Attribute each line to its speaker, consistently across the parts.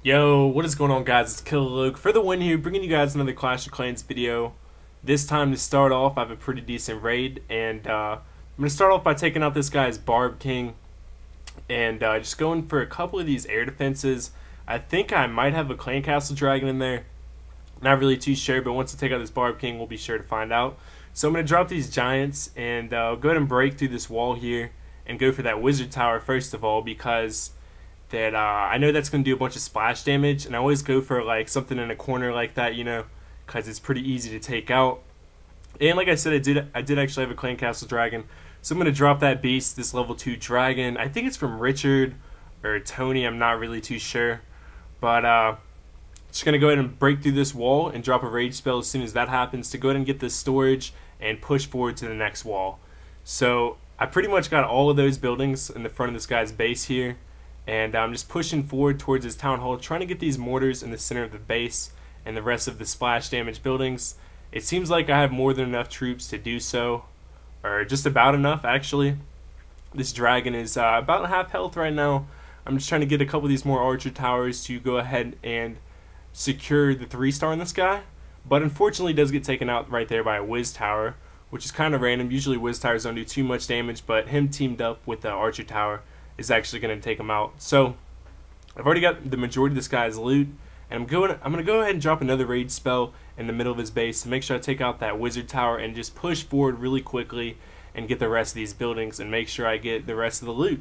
Speaker 1: Yo, what is going on, guys? It's Killer Luke for the win here, bringing you guys another Clash of Clans video. This time, to start off, I have a pretty decent raid, and I'm going to start off by taking out this guy's Barb King and just going for a couple of these air defenses. I think I might have a Clan Castle Dragon in there. Not really too sure, but once I take out this Barb King, we'll be sure to find out. So I'm going to drop these Giants and go ahead and break through this wall here and go for that Wizard Tower first of all, because that I know that's going to do a bunch of splash damage, and I always go for like something in a corner like that, because it's pretty easy to take out. And like I said, I did actually have a Clan Castle Dragon, so I'm going to drop that beast, this level 2 dragon. I think it's from Richard or Tony, I'm not really too sure, but just going to go ahead and break through this wall and drop a rage spell as soon as that happens to go ahead and get this storage and push forward to the next wall. So I pretty much got all of those buildings in the front of this guy's base here, and I'm just pushing forward towards his town hall, trying to get these mortars in the center of the base and the rest of the splash damage buildings. It seems like I have more than enough troops to do so, or just about enough actually. This dragon is about half health right now. I'm just trying to get a couple of these more archer towers to go ahead and secure the 3-star in this guy, but unfortunately it does get taken out right there by a Wiz Tower, which is kind of random. Usually Wiz Towers don't do too much damage, but him teamed up with the Archer Tower is actually going to take him out. So I've already got the majority of this guy's loot, and I'm going to go ahead and drop another rage spell in the middle of his base to make sure I take out that Wizard Tower and just push forward really quickly and get the rest of these buildings and make sure I get the rest of the loot.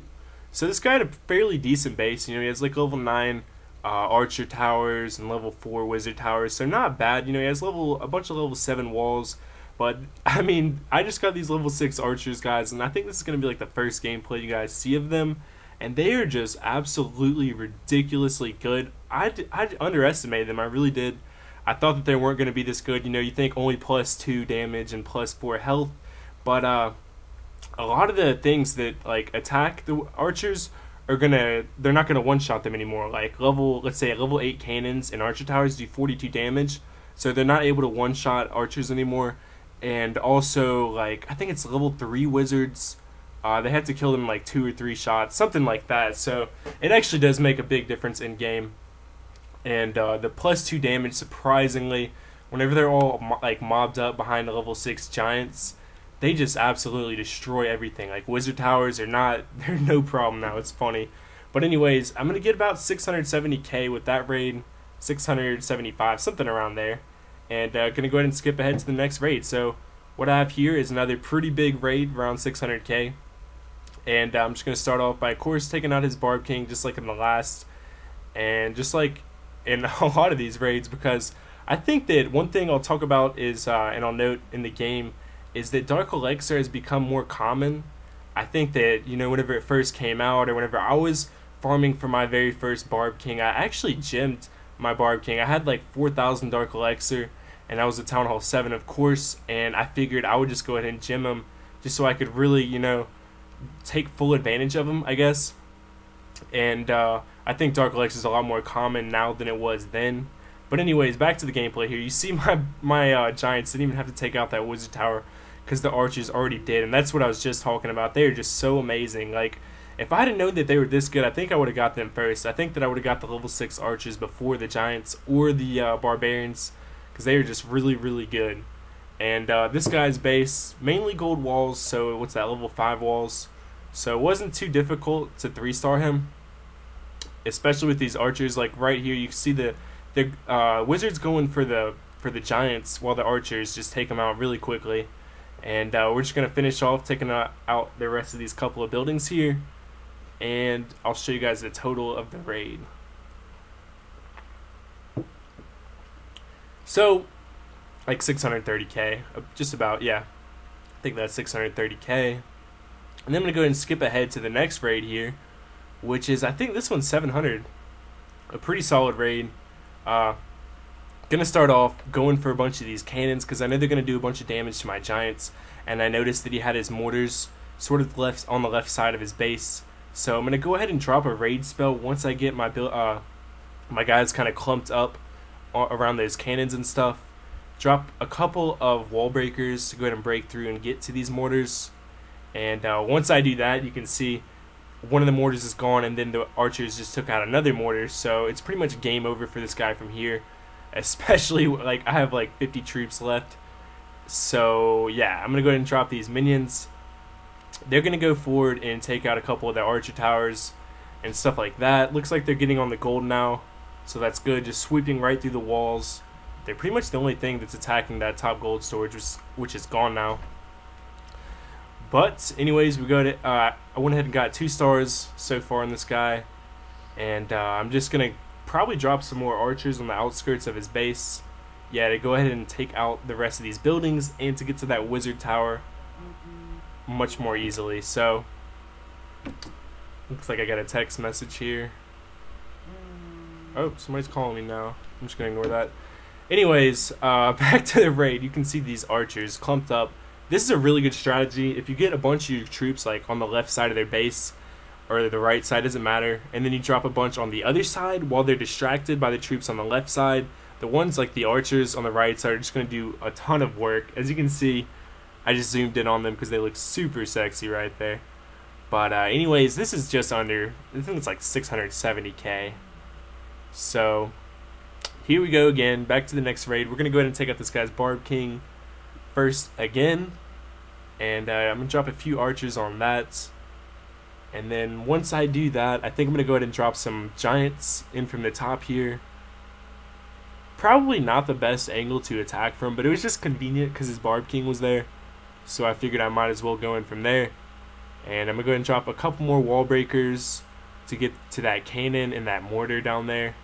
Speaker 1: So this guy had a fairly decent base. He has like level 9 Archer Towers and level 4 Wizard Towers, so not bad. He has a bunch of level 7 walls. But, I mean, I just got these level 6 archers, guys, and I think this is going to be like the first gameplay you guys see of them. And they are just absolutely ridiculously good. I underestimated them, I really did. I thought that they weren't going to be this good. You think only +2 damage and +4 health. But a lot of the things that, like, attack the archers they're not gonna one-shot them anymore. Like, let's say level 8 cannons and archer towers do 42 damage. So they're not able to one-shot archers anymore. And also, like, I think it's level 3 wizards, they have to kill them in like 2 or 3 shots, something like that. So it actually does make a big difference in game. And the +2 damage, surprisingly, whenever they're all like mobbed up behind the level 6 giants, they just absolutely destroy everything. Like, wizard towers they're no problem now. It's funny. But anyways, I'm gonna get about 670k with that raid, 675, something around there, and gonna go ahead and skip ahead to the next raid. So what I have here is another pretty big raid, around 600k, and I'm just gonna start off by, of course, taking out his Barb King just like in the last, and just like in a lot of these raids, because I think that one thing I'll talk about is, and I'll note in the game, is that Dark Elixir has become more common. I think that, whenever it first came out, or whenever I was farming for my very first Barb King, I actually gemmed my Barb King. I had like 4,000 Dark Elixir, and I was at Town Hall 7, of course, and I figured I would just go ahead and gem him, just so I could really, take full advantage of him, I guess. And I think Dark Elixir is a lot more common now than it was then. But anyways, back to the gameplay here. You see my Giants didn't even have to take out that Wizard Tower because the archers already did, and that's what I was just talking about. They are just so amazing. Like, if I hadn't known that they were this good, I think I would have got them first. I think that I would have got the level 6 archers before the Giants or the barbarians, because they are just really, really good. And this guy's base, mainly gold walls, so what's that, level 5 walls. So it wasn't too difficult to 3-star him, especially with these archers. Like right here, you can see the wizards going for the Giants, while the archers just take them out really quickly. And we're just going to finish off taking out the rest of these couple of buildings here, and I'll show you guys the total of the raid. So, like 630k, just about, yeah. I think that's 630k. And then I'm going to go ahead and skip ahead to the next raid here, which is, I think this one's 700. A pretty solid raid. Gonna start off going for a bunch of these cannons, because I know they're gonna do a bunch of damage to my Giants, and I noticed that he had his mortars sort of on the left side of his base. So I'm gonna go ahead and drop a raid spell once I get my guys kind of clumped up around those cannons and stuff. Drop a couple of wall breakers to go ahead and break through and get to these mortars. And once I do that, you can see one of the mortars is gone, and then the archers just took out another mortar. So it's pretty much game over for this guy from here. Especially, like, I have like 50 troops left. So yeah, I'm gonna go ahead and drop these minions. They're gonna go forward and take out a couple of the archer towers and stuff like that. Looks like they're getting on the gold now, so that's good. Just sweeping right through the walls. They're pretty much the only thing that's attacking that top gold storage, which is gone now. But anyways, we got it. I went ahead and got 2 stars so far in this guy, and I'm just gonna probably drop some more archers on the outskirts of his base. Yeah, to go ahead and take out the rest of these buildings and to get to that wizard tower much more easily. So looks like I got a text message here. Oh, somebody's calling me now. I'm just gonna ignore that. Anyways, back to the raid. You can see these archers clumped up. This is a really good strategy. If you get a bunch of your troops like on the left side of their base or the right side, doesn't matter, and then you drop a bunch on the other side while they're distracted by the troops on the left side, the ones like the archers on the right side are just going to do a ton of work. As you can see, I just zoomed in on them because they look super sexy right there. But anyways, this is just under, I think it's like 670k. So here we go again, back to the next raid. We're going to go ahead and take out this guy's Barb King first again. And I'm going to drop a few archers on that. And then once I do that, I think I'm going to go ahead and drop some giants in from the top here. Probably not the best angle to attack from, but it was just convenient because his Barb King was there. So I figured I might as well go in from there. And I'm going to go ahead and drop a couple more wall breakers to get to that cannon and that mortar down there.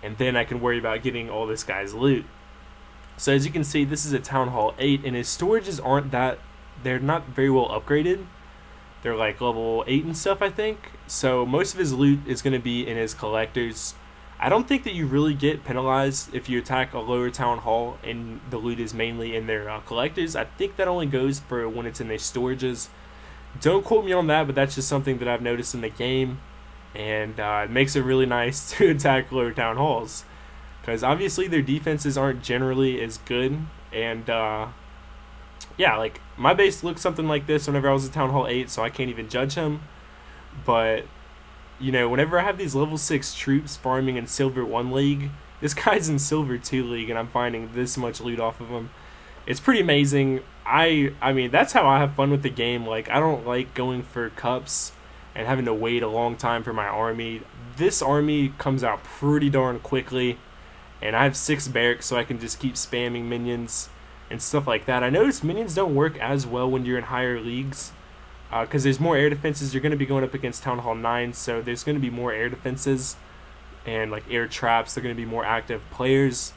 Speaker 1: And then I can worry about getting all this guy's loot. So as you can see, this is a Town Hall 8, and his storages aren't that, they're not very well upgraded. They're like level 8 and stuff, I think. So most of his loot is going to be in his collectors. I don't think that you really get penalized if you attack a lower town hall and the loot is mainly in their collectors. I think that only goes for when it's in their storages. Don't quote me on that, but that's just something that I've noticed in the game. And it makes it really nice to attack lower town halls. Because obviously their defenses aren't generally as good. And yeah, like my base looked something like this whenever I was at Town Hall 8, so I can't even judge him. But, you know, whenever I have these level 6 troops farming in Silver 1 League, this guy's in Silver 2 League, and I'm finding this much loot off of him. It's pretty amazing. I mean, that's how I have fun with the game. Like, I don't like going for cups and having to wait a long time for my army. This army comes out pretty darn quickly, and I have 6 barracks, so I can just keep spamming minions and stuff like that. I noticed minions don't work as well when you're in higher leagues because there's more air defenses. You're going to be going up against Town Hall 9, so there's going to be more air defenses and like air traps. They're going to be more active players,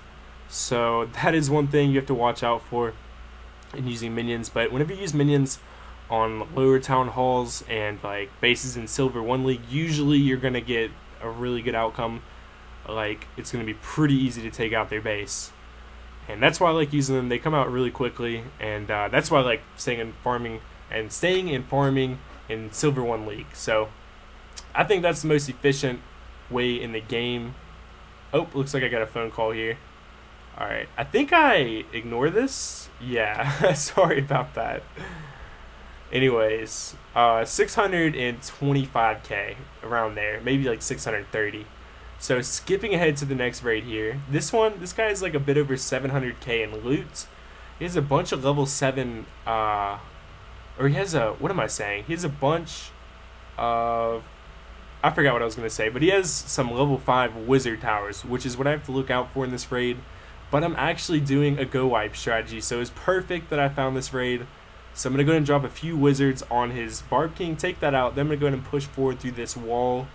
Speaker 1: so that is one thing you have to watch out for in using minions. But whenever you use minions on lower town halls and like bases in Silver 1 League, usually you're going to get a really good outcome. Like, it's going to be pretty easy to take out their base. And that's why I like using them. They come out really quickly, and that's why I like staying and farming in Silver 1 League. So I think that's the most efficient way in the game. Oh, looks like I got a phone call here. Alright, I think I ignore this. Yeah, sorry about that. Anyways, 625k, around there. Maybe like 630. So skipping ahead to the next raid here. This guy is like a bit over 700k in loot. He has a bunch of level 7, or he has a, what am I saying? He has a bunch of, I forgot what I was going to say, but he has some level 5 wizard towers, which is what I have to look out for in this raid. But I'm actually doing a go wipe strategy, so it's perfect that I found this raid. So I'm going to go ahead and drop a few wizards on his Barb King, take that out, then I'm going to go ahead and push forward through this wall.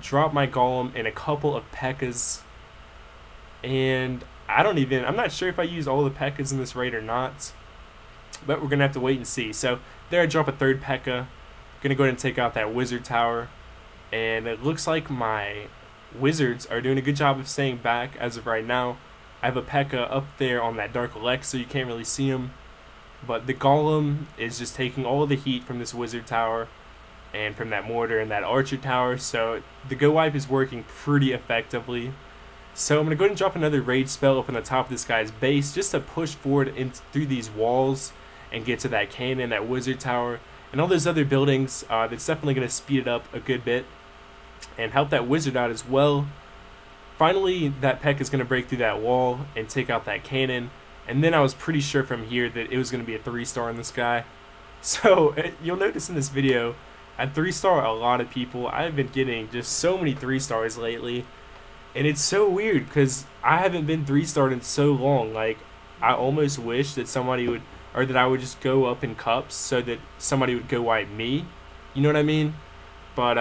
Speaker 1: Drop my golem and a couple of P.E.K.K.A.s, and I'm not sure if I use all the P.E.K.K.A.s in this raid or not, but we're gonna have to wait and see. So there I drop a third P.E.K.K.A. Gonna go ahead and take out that wizard tower, and it looks like my wizards are doing a good job of staying back as of right now. I have a P.E.K.K.A. up there on that Dark Elect, so you can't really see him, but the golem is just taking all of the heat from this wizard tower and from that mortar and that archer tower, so the go wipe is working pretty effectively. So I'm going to go ahead and drop another raid spell up on the top of this guy's base just to push forward through these walls and get to that cannon, that wizard tower, and all those other buildings. That's definitely going to speed it up a good bit and help that wizard out as well. Finally, that Peck is going to break through that wall and take out that cannon. And then I was pretty sure from here that it was going to be a 3-star in the sky. So you'll notice in this video, at 3-star a lot of people. I've been getting just so many 3-stars lately. And it's so weird because I haven't been 3-starred in so long. Like, I almost wish that somebody would, or that I would just go up in cups so that somebody would go wipe me. You know what I mean? But,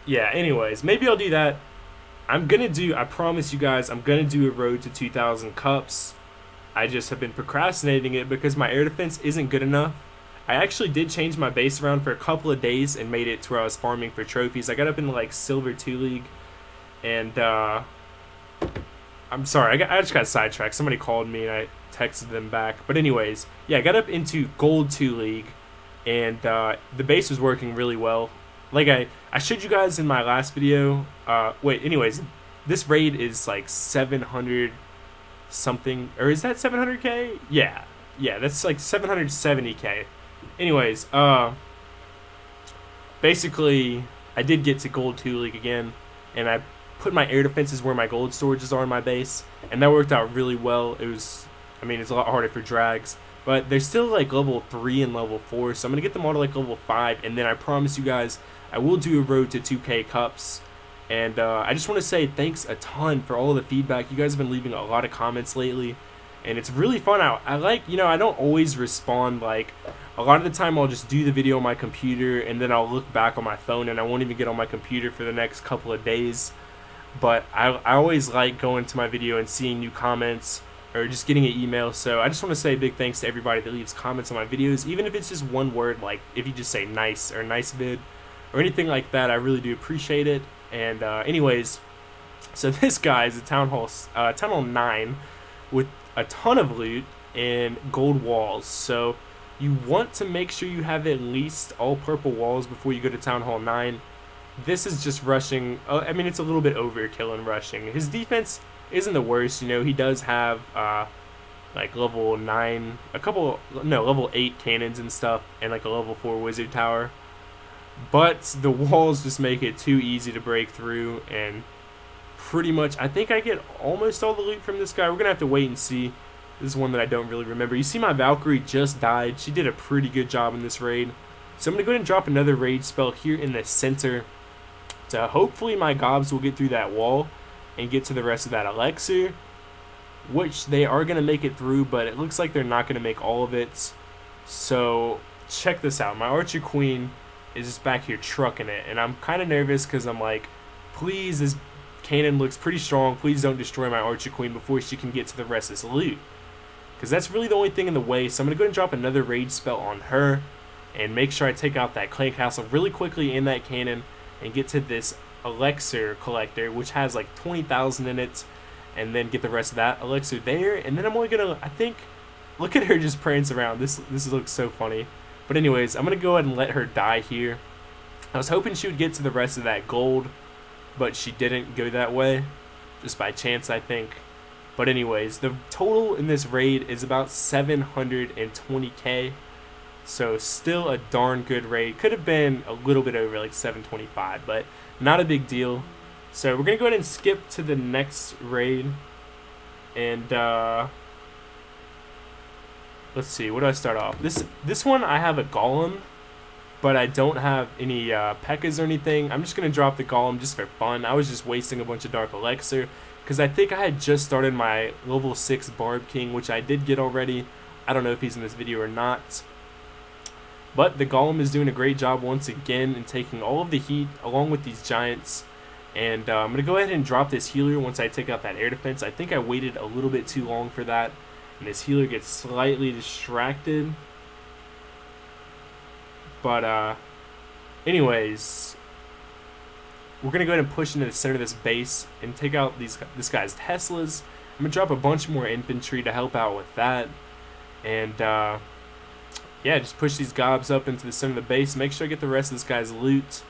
Speaker 1: yeah, anyways, maybe I'll do that. I promise you guys, I'm gonna do a road to 2,000 cups. I just have been procrastinating it because my air defense isn't good enough. I actually did change my base around for a couple of days and made it to where I was farming for trophies. I got up into like Silver 2 League, and I'm sorry, I just got sidetracked. Somebody called me and I texted them back. But anyways, yeah, I got up into Gold 2 League, and the base was working really well. Like I showed you guys in my last video. Anyways, this raid is like 700 something, or is that 700k? Yeah, that's like 770k. Anyways, basically, I did get to Gold 2 League again, and I put my air defenses where my gold storages are in my base, and that worked out really well. It's a lot harder for drags, but they're still like level 3 and level 4, so I'm gonna get them all to like level 5, and then I promise you guys, I will do a road to 2k cups. And I just want to say thanks a ton for all the feedback. You guys have been leaving a lot of comments lately, and it's really fun. I like, I don't always respond. Like, a lot of the time I'll just do the video on my computer, and then I'll look back on my phone, and I won't even get on my computer for the next couple of days. But I always like going to my video and seeing new comments, or just getting an email. So I just want to say a big thanks to everybody that leaves comments on my videos, even if it's just one word, like if you just say nice or nice vid or anything like that. I really do appreciate it. And anyways, so this guy is a Town Hall 9 with a ton of loot and gold walls. So you want to make sure you have at least all purple walls before you go to Town Hall 9. This is just rushing. It's a little bit overkill in rushing. His defense isn't the worst. He does have like level 9, level 8 cannons and stuff, and like a level 4 wizard tower. But the walls just make it too easy to break through, and pretty much, I think I get almost all the loot from this guy. We're going to have to wait and see. This is one that I don't really remember. You see my Valkyrie just died. She did a pretty good job in this raid. So I'm going to go ahead and drop another raid spell here in the center. So hopefully my gobs will get through that wall and get to the rest of that elixir, which they are going to make it through, but it looks like they're not going to make all of it. So check this out. My Archer Queen is just back here trucking it, and I'm kind of nervous because I'm like, please, this cannon looks pretty strong, please don't destroy my Archer Queen before she can get to the rest of this loot, because that's really the only thing in the way. So I'm going to go ahead and drop another rage spell on her and make sure I take out that clay castle really quickly in that cannon and get to this elixir collector, which has like 20,000 in it, and then get the rest of that elixir there. And then I'm only going to, I think, look at her just prance around. This looks so funny. But anyways, I'm going to go ahead and let her die here. I was hoping she would get to the rest of that gold, but she didn't go that way. Just by chance, I think. But anyways, the total in this raid is about 720k. So still a darn good raid. Could have been a little bit over, like 725, but not a big deal. So we're going to go ahead and skip to the next raid. And, let's see, what do I start off? This one I have a golem, but I don't have any P.E.K.K.A.s or anything. I'm just going to drop the golem just for fun. I was just wasting a bunch of dark elixir because I think I had just started my level 6 Barb King, which I did get already. I don't know if he's in this video or not. But the golem is doing a great job once again in taking all of the heat along with these giants. And I'm going to go ahead and drop this healer once I take out that air defense. I think I waited a little bit too long for that. And this healer gets slightly distracted. But, anyways, we're going to go ahead and push into the center of this base and take out this guy's Teslas. I'm going to drop a bunch more infantry to help out with that. And, yeah, just push these gobs up into the center of the base. Make sure I get the rest of this guy's loot.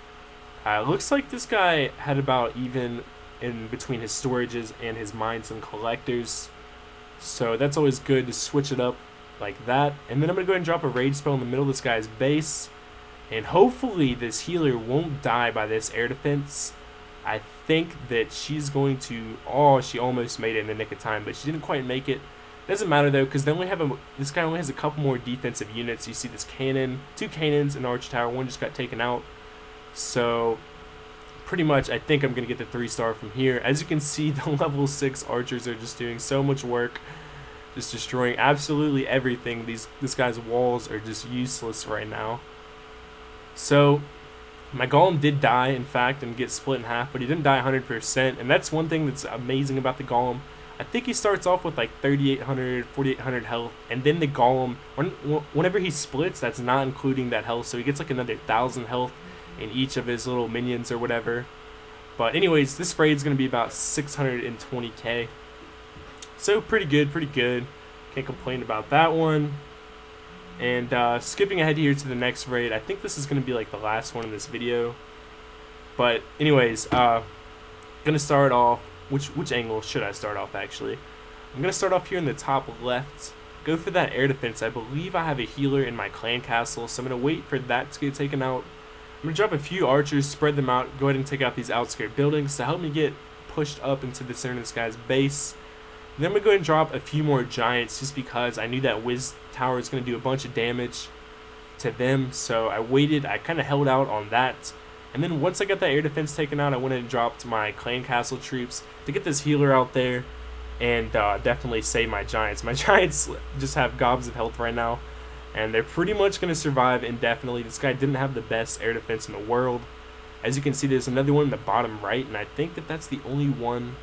Speaker 1: Looks like this guy had about even in between his storages and his mines and collectors. So that's always good to switch it up like that. And then I'm going to go ahead and drop a rage spell in the middle of this guy's base. And hopefully this healer won't die by this air defense. I think that she's going to... Oh, she almost made it in the nick of time, but she didn't quite make it. Doesn't matter though, because they only have this guy only has a couple more defensive units. You see this cannon, 2 cannons, and archer tower. One just got taken out. So pretty much I think I'm going to get the 3-star from here. As you can see, the level 6 archers are just doing so much work. Just destroying absolutely everything. This guy's walls are just useless right now. So my golem did die, in fact, and get split in half, but he didn't die 100%. And that's one thing that's amazing about the golem. I think he starts off with like 3,800, 4,800 health, and then the golem, whenever he splits, that's not including that health, so he gets like another 1,000 health in each of his little minions or whatever. But anyways, this raid is going to be about 620k. So pretty good, pretty good. Can't complain about that one. And skipping ahead here to the next raid, I think this is going to be like the last one in this video. But anyways, gonna start off. Which angle should I start off actually? I'm gonna start off here in the top left. Go for that air defense. I believe I have a healer in my clan castle, so I'm gonna wait for that to get taken out. I'm gonna drop a few archers, spread them out, go ahead and take out these outskirt buildings to help me get pushed up into the center of this guy's base. Then I'm gonna go ahead and drop a few more giants just because I knew that Wiz Tower is gonna do a bunch of damage to them. So I waited, I kind of held out on that. And then once I got that air defense taken out, I went and dropped my clan castle troops to get this healer out there and definitely save my giants. My giants just have gobs of health right now, and they're pretty much going to survive indefinitely. This guy didn't have the best air defense in the world. As you can see, there's another one in the bottom right, and I think that that's the only one.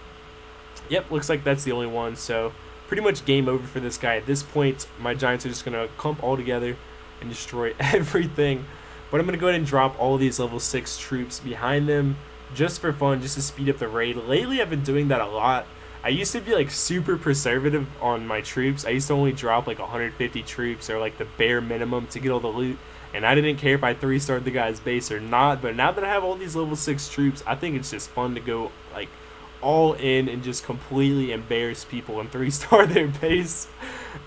Speaker 1: Yep, looks like that's the only one. So pretty much game over for this guy. At this point, my giants are just going to clump all together and destroy everything. But I'm going to go ahead and drop all of these level 6 troops behind them just for fun, just to speed up the raid. Lately, I've been doing that a lot. I used to be like super conservative on my troops. I used to only drop like 150 troops or like the bare minimum to get all the loot. And I didn't care if I 3-starred the guy's base or not. But now that I have all these level 6 troops, I think it's just fun to go like all in and just completely embarrass people and 3-star their base.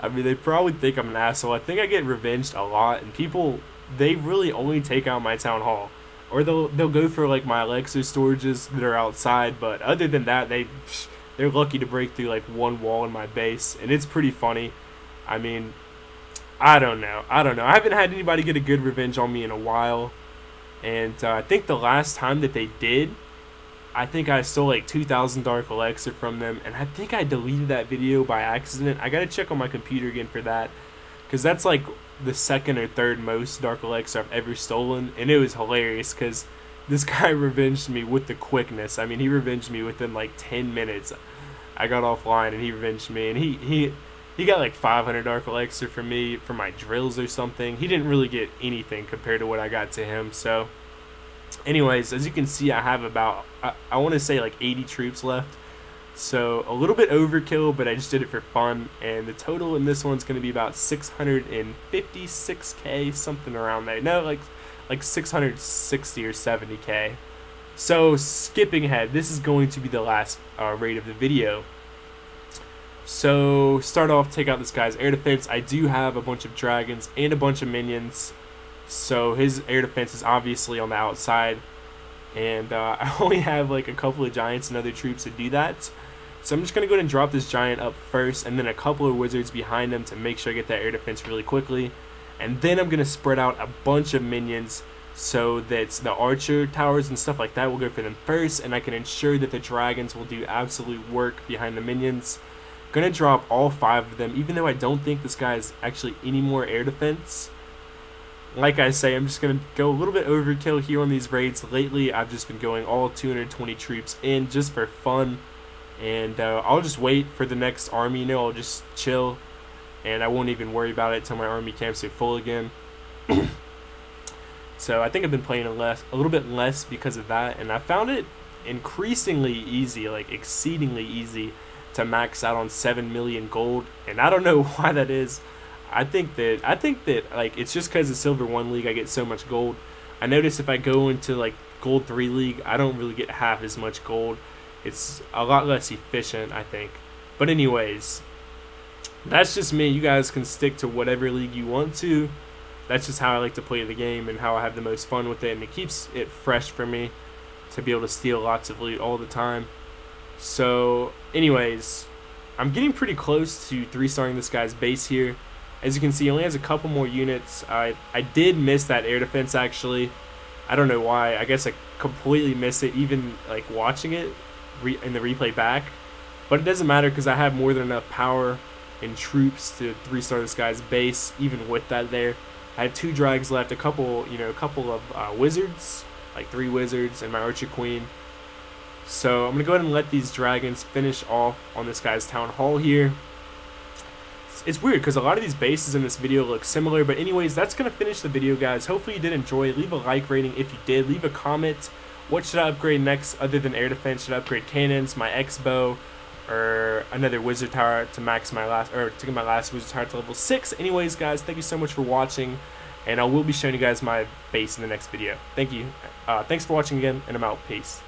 Speaker 1: I mean, they probably think I'm an asshole. I think I get revenged a lot, and people... they really only take out my town hall, or they'll go for like my Alexa storages that are outside. But other than that, they're lucky to break through like one wall in my base, and it's pretty funny. I mean, I don't know. I haven't had anybody get a good revenge on me in a while, and I think the last time that they did, I think I stole like 2,000 Dark Elixir from them, and I think I deleted that video by accident. I gotta check on my computer again for that, because that's like the second or third most Dark Elixir I've ever stolen, and it was hilarious because this guy revenged me with the quickness. I mean, he revenged me within like 10 minutes. I got offline and he revenged me, and he got like 500 Dark Elixir from me for my drills or something. He didn't really get anything compared to what I got to him. So anyways, as you can see, I have about I want to say like 80 troops left. So a little bit overkill, but I just did it for fun, and the total in this one's going to be about 656k, something around there. No, like 660 or 70k. So skipping ahead, this is going to be the last raid of the video. So start off, take out this guy's air defense. I do have a bunch of dragons and a bunch of minions, so his air defense is obviously on the outside. And I only have like a couple of giants and other troops to do that. So I'm just going to go ahead and drop this giant up first, and then a couple of wizards behind them to make sure I get that air defense really quickly. And then I'm going to spread out a bunch of minions so that the archer towers and stuff like that will go for them first, and I can ensure that the dragons will do absolute work behind the minions. Going to drop all 5 of them, even though I don't think this guy has actually any more air defense. Like I say, I'm just going to go a little bit overkill here on these raids. Lately, I've just been going all 220 troops in just for fun. And I'll just wait for the next army, you know, I'll just chill. And I won't even worry about it until my army camps are full again. So I think I've been playing a little bit less because of that. And I found it increasingly easy, like exceedingly easy, to max out on 7 million gold. And I don't know why that is. I think that like it's just because of Silver 1 League I get so much gold. I notice if I go into like Gold 3 League, I don't really get half as much gold. It's a lot less efficient, I think. But anyways, That's just me. You guys can stick to whatever league you want to. That's just how I like to play the game and how I have the most fun with it, and it keeps it fresh for me to be able to steal lots of loot all the time. So anyways, I'm getting pretty close to 3-starring this guy's base here. As you can see, he only has a couple more units. I did miss that air defense actually. I don't know why. I guess I completely missed it, even like watching it in the replay back. But it doesn't matter because I have more than enough power and troops to 3-star this guy's base. Even with that, there, I have 2 drags left, a couple of wizards, like 3 wizards, and my archer queen. So I'm gonna go ahead and let these dragons finish off on this guy's town hall here. It's weird because a lot of these bases in this video look similar, but anyways, that's going to finish the video, guys. Hopefully you did enjoy. Leave a like rating if you did. Leave a comment. What should I upgrade next other than air defense? Should I upgrade cannons, my X-bow, or another wizard tower to max my last, or to get my last wizard tower to level 6? Anyways, guys, thank you so much for watching, and I will be showing you guys my base in the next video. Thank you. Thanks for watching again, and I'm out. Peace.